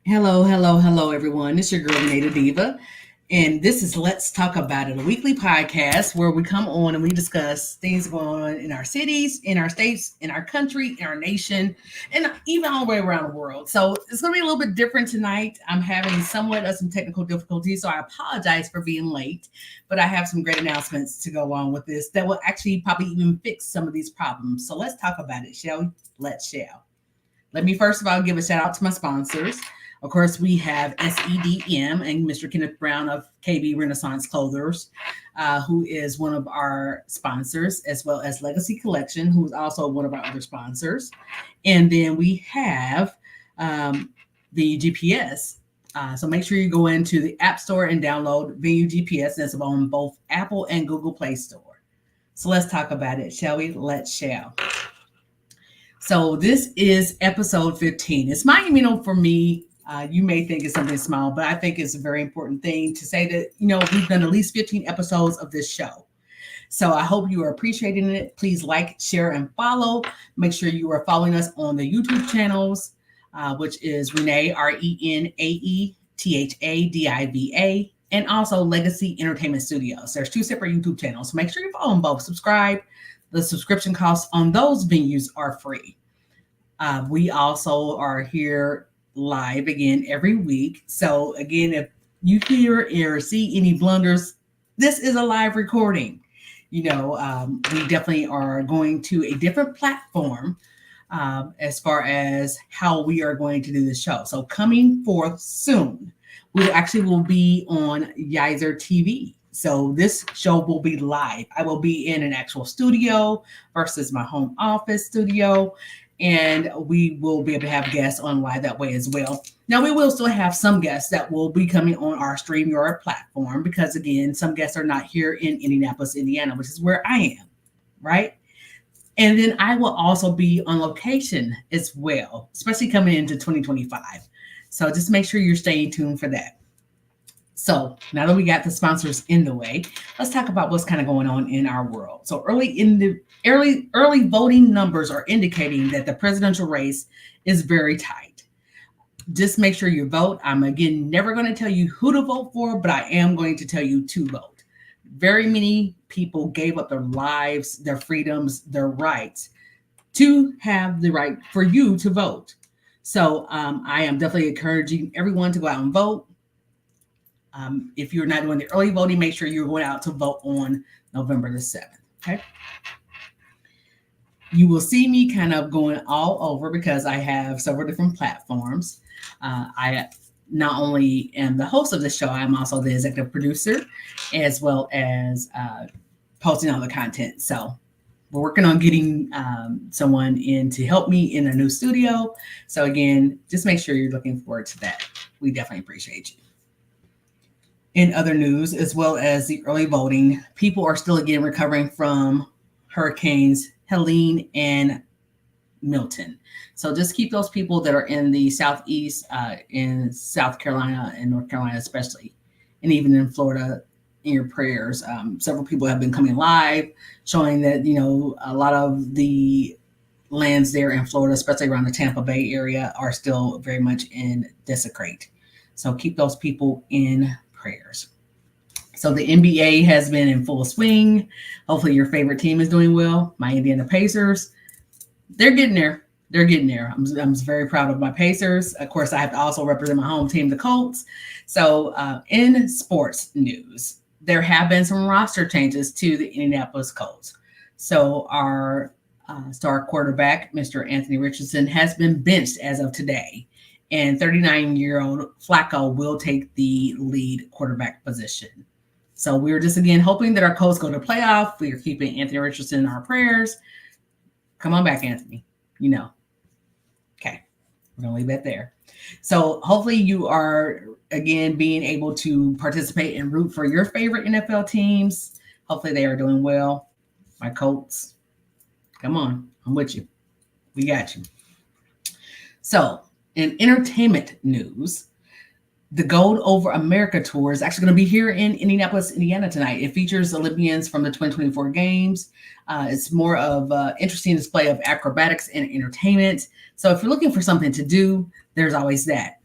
Hello, hello, hello, everyone. It's your girl, RenaeThaDiva. And this is Let's Talk About It, a weekly podcast where we come on and we discuss things going on in our cities, in our states, in our country, in our nation, and even all the way around the world. So it's going to be a little bit different tonight. I'm having somewhat of some technical difficulties, so I apologize for being late. But I have some great announcements to go along with this that will actually probably even fix some of these problems. So let's talk about it, shall we? Let's shall. Let me first of all give a shout out to my sponsors. Of course, we have SEDM and Mr. Kenneth Brown of KB Renaissance Clothers, who is one of our sponsors, as well as Legacy Collection, who is also one of our other sponsors. And then we have the GPS. So make sure you go into the App Store and download Venue GPS. That's on both Apple and Google Play Store. So let's talk about it, shall we? Let's shall. So this is episode 15. It's monumental for me. You may think it's something small, but I think it's a very important thing to say that, we've done at least 15 episodes of this show. So I hope you are appreciating it. Please like, share, and follow. Make sure you are following us on the YouTube channels, which is Renee, RenaeThaDiva, and also Legacy Entertainment Studios. There's two separate YouTube channels. So make sure you follow them both. Subscribe. The subscription costs on those venues are free. We also are here live again every week. So again, if you hear or see any blunders, this is a live recording. We definitely are going to a different platform as far as how we are going to do the show. So coming forth soon, we actually will be on Yizer TV. So this show will be live. I will be in an actual studio versus my home office studio. And we will be able to have guests on live that way as well. Now, we will still have some guests that will be coming on our StreamYard platform because, again, some guests are not here in Indianapolis, Indiana, which is where I am, right? And then I will also be on location as well, especially coming into 2025. So just make sure you're staying tuned for that. So now that we got the sponsors in the way, let's talk about what's kind of going on in our world. So early voting numbers are indicating that the presidential race is very tight. Just make sure you vote. I'm again never going to tell you who to vote for, but I am going to tell you to vote. Very many people gave up their lives, their freedoms, their rights to have the right for you to vote. So I am definitely encouraging everyone to go out and vote. If you're not doing the early voting, make sure you're going out to vote on November the 7th. Okay. You will see me kind of going all over because I have several different platforms. I not only am the host of the show, I'm also the executive producer as well as posting all the content. So we're working on getting someone in to help me in a new studio. So again, just make sure you're looking forward to that. We definitely appreciate you. In other news, as well as the early voting, people are still again recovering from hurricanes Helene and Milton. So just keep those people that are in the southeast, in South Carolina and North Carolina especially, and even in Florida, in your prayers. Several people have been coming live, showing that, a lot of the lands there in Florida, especially around the Tampa Bay area, are still very much in desecrate. So keep those people in prayers. So the NBA has been in full swing. Hopefully your favorite team is doing well. My Indiana Pacers, they're getting there. I'm very proud of my Pacers. Of course, I have to also represent my home team, the Colts. So in sports news, there have been some roster changes to the Indianapolis Colts. So our star quarterback, Mr. Anthony Richardson, has been benched as of today. And 39-year-old Flacco will take the lead quarterback position. So we're just, again, hoping that our Colts go to playoff. We are keeping Anthony Richardson in our prayers. Come on back, Anthony. Okay. We're going to leave that there. So hopefully you are, again, being able to participate and root for your favorite NFL teams. Hopefully they are doing well. My Colts, come on. I'm with you. We got you. So, in entertainment news, the Gold Over America Tour is actually going to be here in Indianapolis, Indiana tonight. It features Olympians from the 2024 Games. It's more of an interesting display of acrobatics and entertainment. So if you're looking for something to do, there's always that.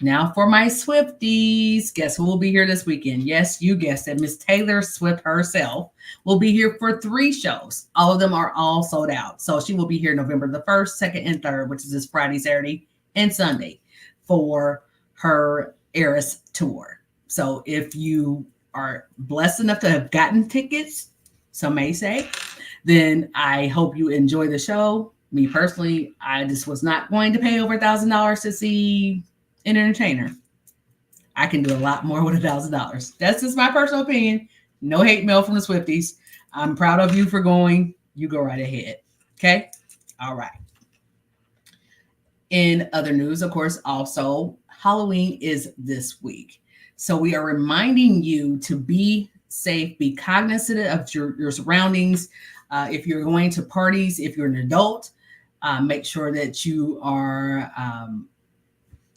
Now for my Swifties, guess who will be here this weekend? Yes, you guessed it. Miss Taylor Swift herself will be here for 3 shows. All of them are all sold out. So she will be here November the 1st, 2nd, and 3rd, which is this Friday, Saturday, and Sunday for her Eras tour. So if you are blessed enough to have gotten tickets, some may say, then I hope you enjoy the show. Me personally, I just was not going to pay over $1,000 to see an entertainer. I can do a lot more with $1,000. That's just my personal opinion. No hate mail from the Swifties. I'm proud of you for going. You go right ahead. Okay? All right. In other news, of course, also Halloween is this week. So we are reminding you to be safe, be cognizant of your surroundings. If you're going to parties, if you're an adult, make sure that you are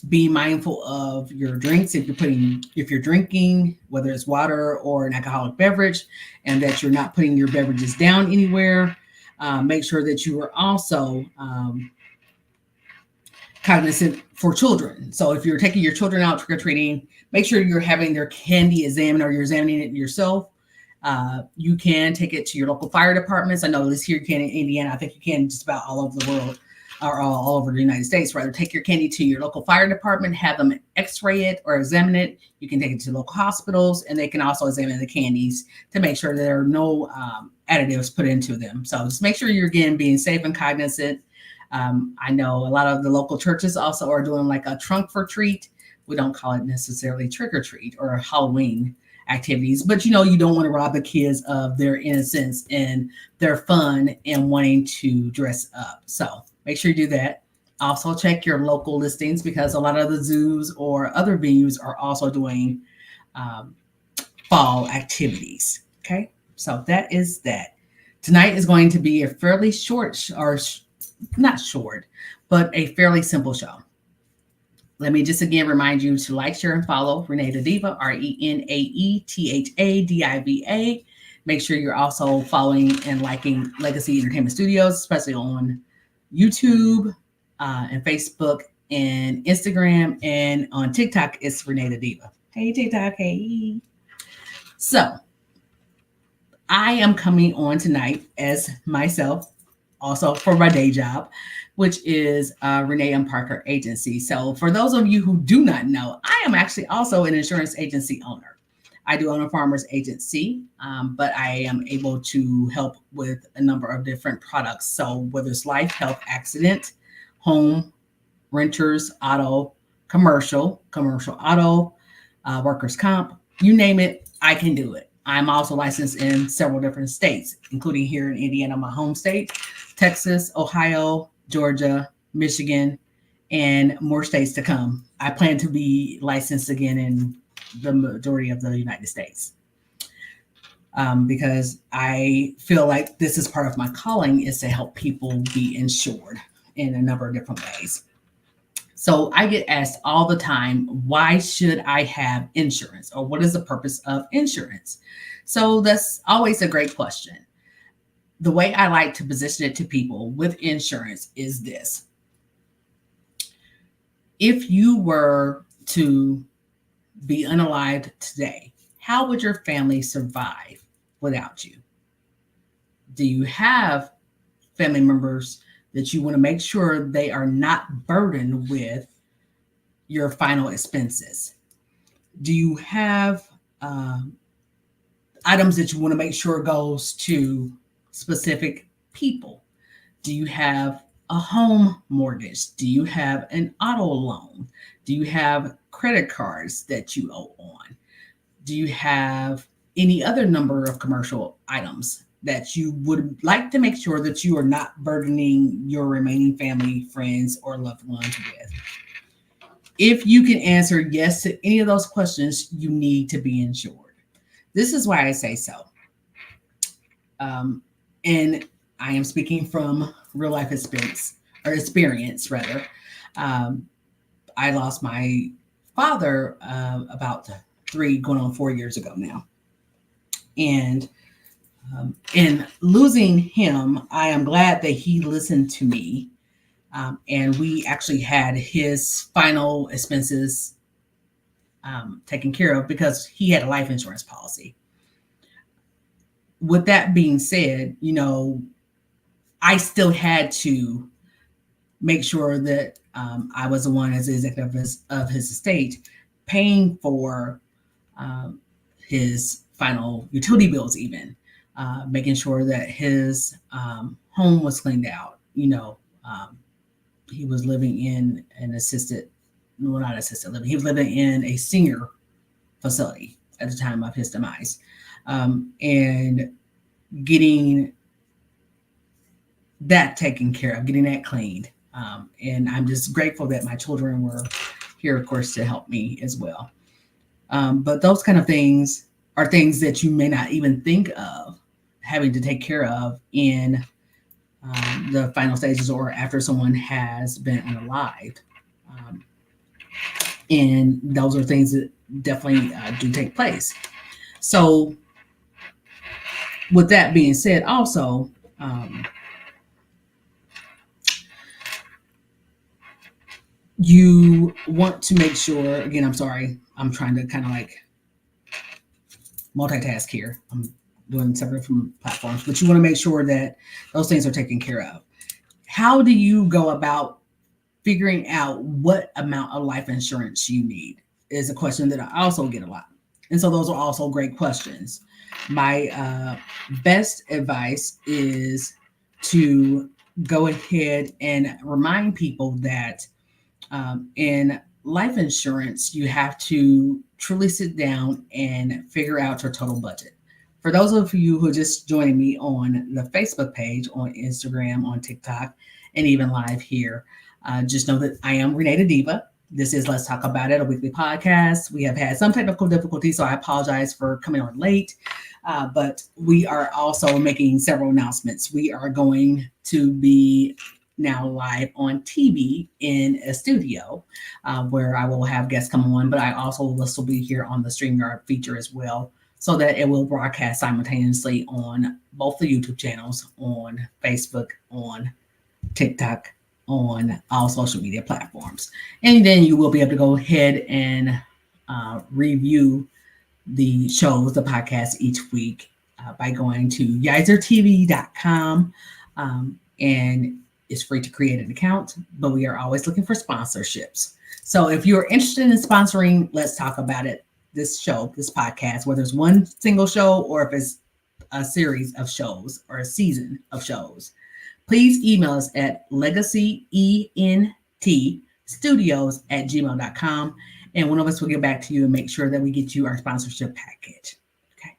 be mindful of your drinks. If you're drinking, whether it's water or an alcoholic beverage, and that you're not putting your beverages down anywhere. Make sure that you are also cognizant for children. So if you're taking your children out trick-or-treating, make sure you're having their candy examined or you're examining it yourself. You can take it to your local fire departments. I know at least here you can in Indiana. I think you can just about all over the world or all over the United States. Rather, take your candy to your local fire department, have them x-ray it or examine it. You can take it to local hospitals, and they can also examine the candies to make sure there are no additives put into them. So just make sure you're, again, being safe and cognizant. I know a lot of the local churches also are doing like a trunk for treat. We don't call it necessarily trick or treat or Halloween activities, but you don't want to rob the kids of their innocence and their fun and wanting to dress up. So make sure you do that. Also check your local listings, because a lot of the zoos or other venues are also doing fall activities. Okay, so that is that. Tonight is going to be a fairly short, or not short, but a fairly simple show. Let me just again remind you to like, share, and follow RenaeThaDiva, RenaeThaDiva. Make sure you're also following and liking Legacy Entertainment Studios, especially on YouTube and Facebook and Instagram, and on TikTok, it's RenaeThaDiva. Hey, TikTok, hey. So I am coming on tonight as myself, also for my day job, which is Renee and Parker Agency. So for those of you who do not know, I am actually also an insurance agency owner. I do own a farmer's agency, but I am able to help with a number of different products. So whether it's life, health, accident, home, renters, auto, commercial auto, workers' comp, you name it, I can do it. I'm also licensed in several different states, including here in Indiana, my home state, Texas, Ohio, Georgia, Michigan, and more states to come. I plan to be licensed again in the majority of the United States because I feel like this is part of my calling, is to help people be insured in a number of different ways. So I get asked all the time, why should I have insurance, or what is the purpose of insurance? So that's always a great question. The way I like to position it to people with insurance is this. If you were to be unalived today, how would your family survive without you? Do you have family members that you want to make sure they are not burdened with your final expenses? Do you have items that you want to make sure goes to specific people? Do you have a home mortgage? Do you have an auto loan? Do you have credit cards that you owe on? Do you have any other number of commercial items that you would like to make sure that you are not burdening your remaining family, friends, or loved ones with? If you can answer yes to any of those questions, you need to be insured. This is why I say so. And I am speaking from real life experience. I lost my father about 3 going on 4 years ago now. And in losing him, I am glad that he listened to me. And we actually had his final expenses taken care of because he had a life insurance policy. With that being said, I still had to make sure that I was the one as the executive of his estate paying for his final utility bills, even making sure that his home was cleaned out. He was living in an not assisted living. He was living in a senior facility at the time of his demise, and getting that taken care of, getting that cleaned. And I'm just grateful that my children were here, of course, to help me as well. But those kind of things are things that you may not even think of having to take care of in the final stages or after someone has been unalived. And those are things that definitely do take place. So with that being said, also, you want to make sure, again, I'm sorry, I'm trying to kind of like multitask here. I'm doing several different platforms, but you want to make sure that those things are taken care of. How do you go about figuring out what amount of life insurance you need is a question that I also get a lot. And so those are also great questions. My best advice is to go ahead and remind people that in life insurance, you have to truly sit down and figure out your total budget. For those of you who are just joining me on the Facebook page, on Instagram, on TikTok, and even live here, just know that I am RenaeThaDiva. This is Let's Talk About It, a weekly podcast. We have had some technical difficulties, so I apologize for coming on late. But we are also making several announcements. We are going to be now live on TV in a studio where I will have guests come on, but I also will still be here on the StreamYard feature as well, so that it will broadcast simultaneously on both the YouTube channels, on Facebook, on TikTok, on all social media platforms. And then you will be able to go ahead and review the shows, the podcast each week by going to yizertv.com. And it's free to create an account, but we are always looking for sponsorships. So if you're interested in sponsoring Let's Talk About It, this show, this podcast, whether it's one single show or if it's a series of shows or a season of shows, please email us at legacyentstudios@gmail.com. And one of us will get back to you and make sure that we get you our sponsorship package. Okay.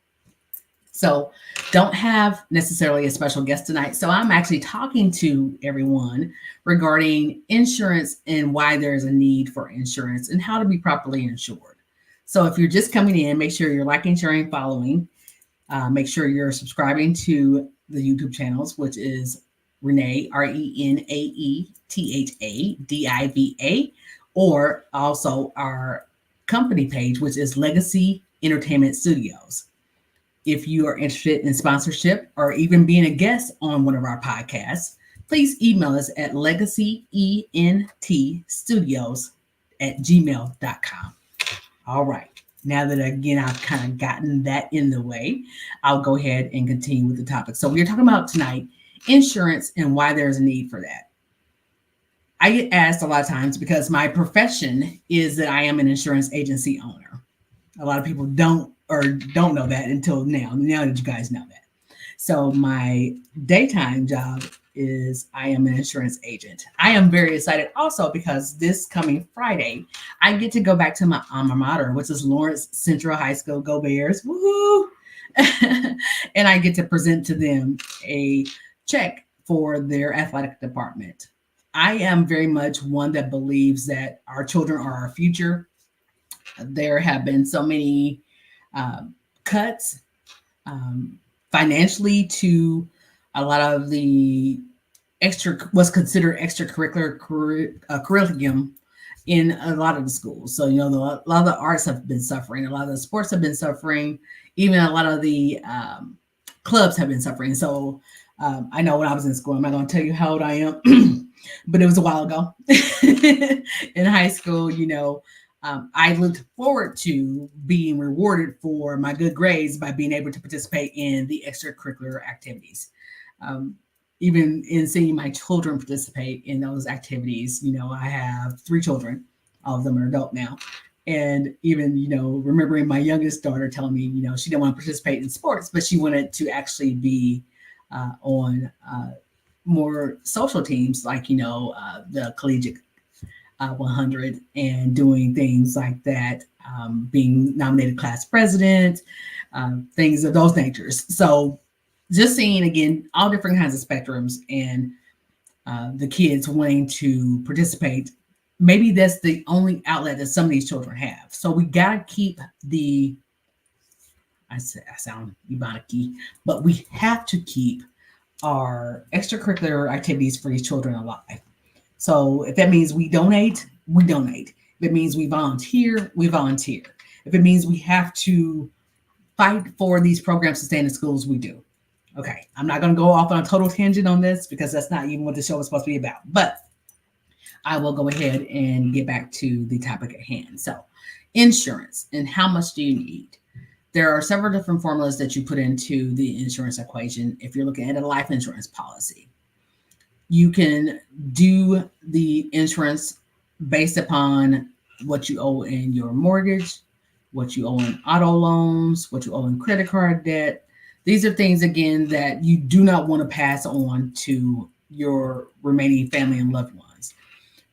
So don't have necessarily a special guest tonight. So I'm actually talking to everyone regarding insurance and why there's a need for insurance and how to be properly insured. So if you're just coming in, make sure you're liking, sharing, following. Make sure you're subscribing to the YouTube channels, which is Renae, RenaeThaDiva, or also our company page, which is Legacy Entertainment Studios. If you are interested in sponsorship or even being a guest on one of our podcasts, please email us at legacyentstudios@gmail.com. All right. Now that, again, I've kind of gotten that in the way, I'll go ahead and continue with the topic. So we're talking about tonight insurance and why there's a need for that. I get asked a lot of times because my profession is that I am an insurance agency owner. A lot of people don't know that until now that you guys know that. So my daytime job is I am an insurance agent. I am very excited also because this coming Friday, I get to go back to my alma mater, which is Lawrence Central High School. Go Bears. Woohoo! And I get to present to them a check for their athletic department. I am very much one that believes that our children are our future. There have been so many cuts financially to a lot of the what's considered extracurricular curriculum in a lot of the schools. So, a lot of the arts have been suffering. A lot of the sports have been suffering. Even a lot of the clubs have been suffering. So I know when I was in school, I'm not going to tell you how old I am, but it was a while ago in high school, I looked forward to being rewarded for my good grades by being able to participate in the extracurricular activities. Um, Even in seeing my children participate in those activities, I have 3 children, all of them are adult now. And even, remembering my youngest daughter telling me, she didn't want to participate in sports, but she wanted to actually be on more social teams, like, the collegiate 100 and doing things like that, being nominated class president, things of those natures. So just seeing again all different kinds of spectrums and the kids wanting to participate. Maybe that's the only outlet that some of these children have. So we gotta keep I sound ebonic, but we have to keep our extracurricular activities for these children alive. So if that means we donate, we donate. If it means we volunteer, we volunteer. If it means we have to fight for these programs to stay in the schools, we do. Okay, I'm not going to go off on a total tangent on this because that's not even what the show is supposed to be about. But I will go ahead and get back to the topic at hand. So, insurance and how much do you need? There are several different formulas that you put into the insurance equation if you're looking at a life insurance policy. You can do the insurance based upon what you owe in your mortgage, what you owe in auto loans, what you owe in credit card debt. These are things, again, that you do not want to pass on to your remaining family and loved ones.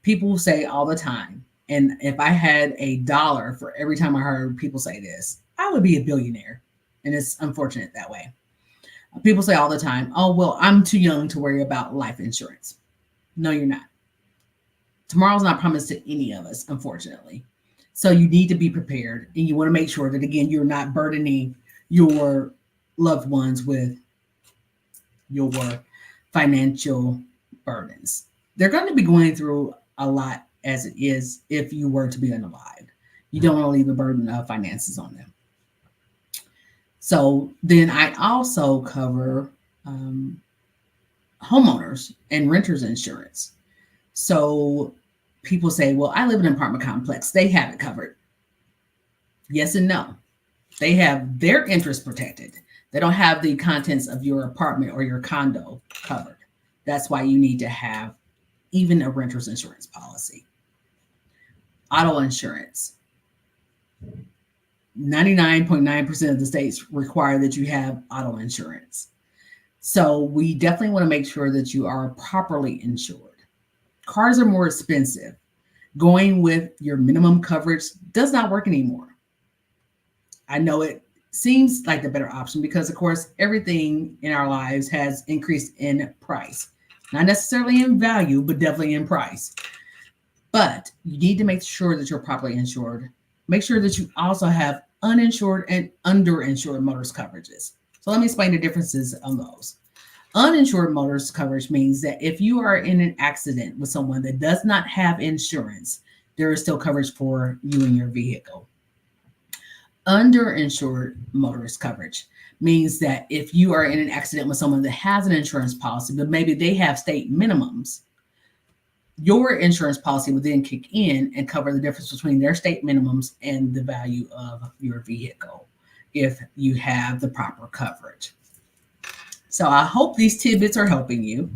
People say all the time, and if I had $1 for every time I heard people say this, I would be a billionaire. And it's unfortunate that way. People say all the time, oh, well, I'm too young to worry about life insurance. No, you're not. Tomorrow's not promised to any of us, unfortunately. So you need to be prepared, and you want to make sure that, again, you're not burdening your loved ones with your financial burdens. They're going to be going through a lot as it is if you were to be unalive. You don't want to leave a burden of finances on them. So then I also cover homeowners and renters insurance. So people say, well, I live in an apartment complex. They have it covered. Yes and no. They have their interests protected. They don't have the contents of your apartment or your condo covered. That's why you need to have even a renter's insurance policy. Auto insurance. 99.9% of the states require that you have auto insurance. So we definitely want to make sure that you are properly insured. Cars are more expensive. Going with your minimum coverage does not work anymore. I know it seems like the better option because, of course, everything in our lives has increased in price. Not necessarily in value, but definitely in price. But you need to make sure that you're properly insured. Make sure that you also have uninsured and underinsured motorist coverages. So let me explain the differences on those. Uninsured motorist coverage means that if you are in an accident with someone that does not have insurance, there is still coverage for you and your vehicle. Underinsured motorist coverage means that if you are in an accident with someone that has an insurance policy, but maybe they have state minimums, your insurance policy would then kick in and cover the difference between their state minimums and the value of your vehicle if you have the proper coverage. So I hope these tidbits are helping you.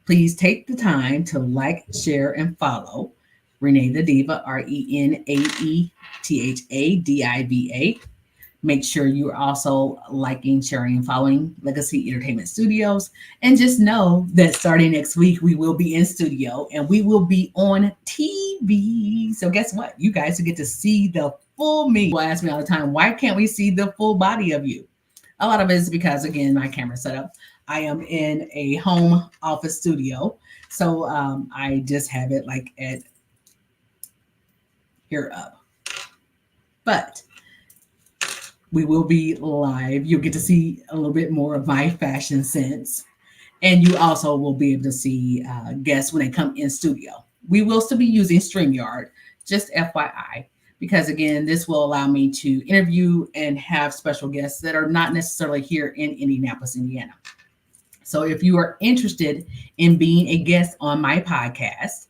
Please take the time to like, share, and follow RenaeThaDiva, RenaeThaDiva. Make sure you are also liking, sharing, and following Legacy Entertainment Studios. And just know that starting next week, we will be in studio and we will be on TV. So guess what? You guys will get to see the full me. People ask me all the time, why can't we see the full body of you? A lot of it is because, again, my camera setup. I am in a home office studio. So I just have it like at here up. But we will be live. You'll get to see a little bit more of my fashion sense. And you also will be able to see guests when they come in studio. We will still be using StreamYard, just FYI, because again, this will allow me to interview and have special guests that are not necessarily here in Indianapolis, Indiana. So if you are interested in being a guest on my podcast,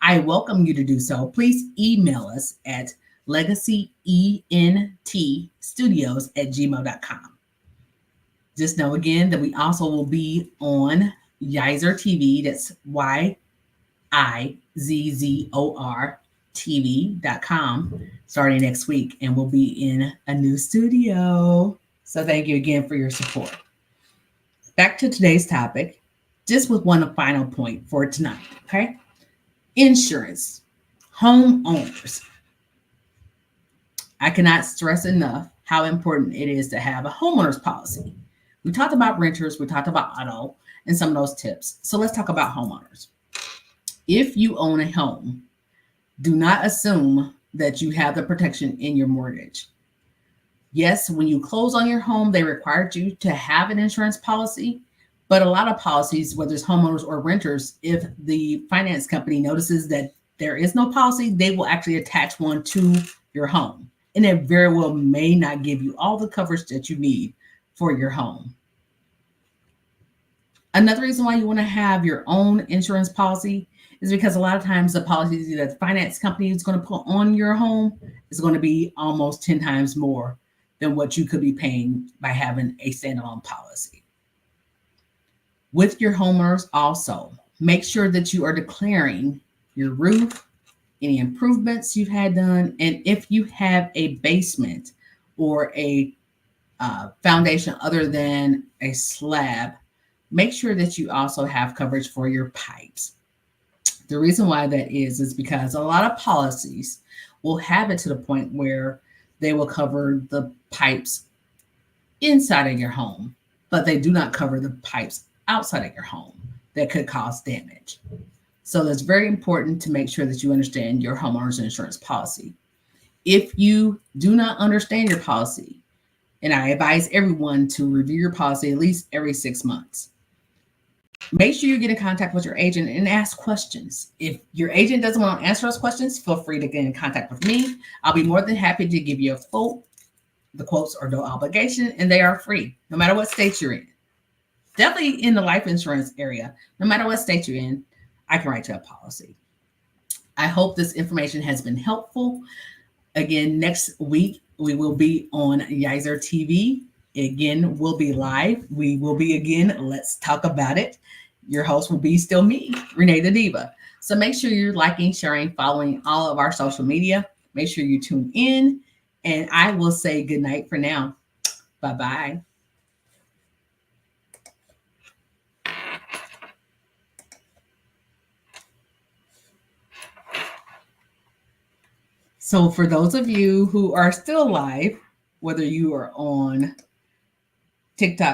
I welcome you to do so. Please email us at legacyentstudios@gmail.com. Just know again that we also will be on Yizer TV. That's YIZZOR TV.com starting next week, and we'll be in a new studio. So thank you again for your support. Back to today's topic, just with one final point for tonight, okay? Insurance, homeowners. I cannot stress enough how important it is to have a homeowner's policy. We talked about renters, we talked about auto, and some of those tips. So let's talk about homeowners. If you own a home, do not assume that you have the protection in your mortgage. Yes, when you close on your home, they required you to have an insurance policy, but a lot of policies, whether it's homeowners or renters, if the finance company notices that there is no policy, they will actually attach one to your home. And it very well may not give you all the coverage that you need for your home. Another reason why you want to have your own insurance policy is because a lot of times the policies that the finance company is going to put on your home is going to be almost 10 times more than what you could be paying by having a standalone policy. With your homeowners also, make sure that you are declaring your roof, any improvements you've had done, and if you have a basement or a foundation other than a slab, make sure that you also have coverage for your pipes. The reason why that is because a lot of policies will have it to the point where they will cover the pipes inside of your home, but they do not cover the pipes outside of your home that could cause damage. So it's very important to make sure that you understand your homeowner's insurance policy. If you do not understand your policy, and I advise everyone to review your policy at least every 6 months. Make sure you get in contact with your agent and ask questions. If your agent doesn't want to answer those questions, feel free to get in contact with me. I'll be more than happy to give you a quote. The quotes are no obligation and they are free, no matter what state you're in. Definitely in the life insurance area, no matter what state you're in, I can write you a policy. I hope this information has been helpful. Again, next week, we will be on Yizer TV. Again, we'll be live. We will be again, let's talk about it. Your host will be still me, RenaeThaDiva. So make sure you're liking, sharing, following all of our social media. Make sure you tune in. And I will say good night for now. Bye-bye. So for those of you who are still live, whether you are on TikTok,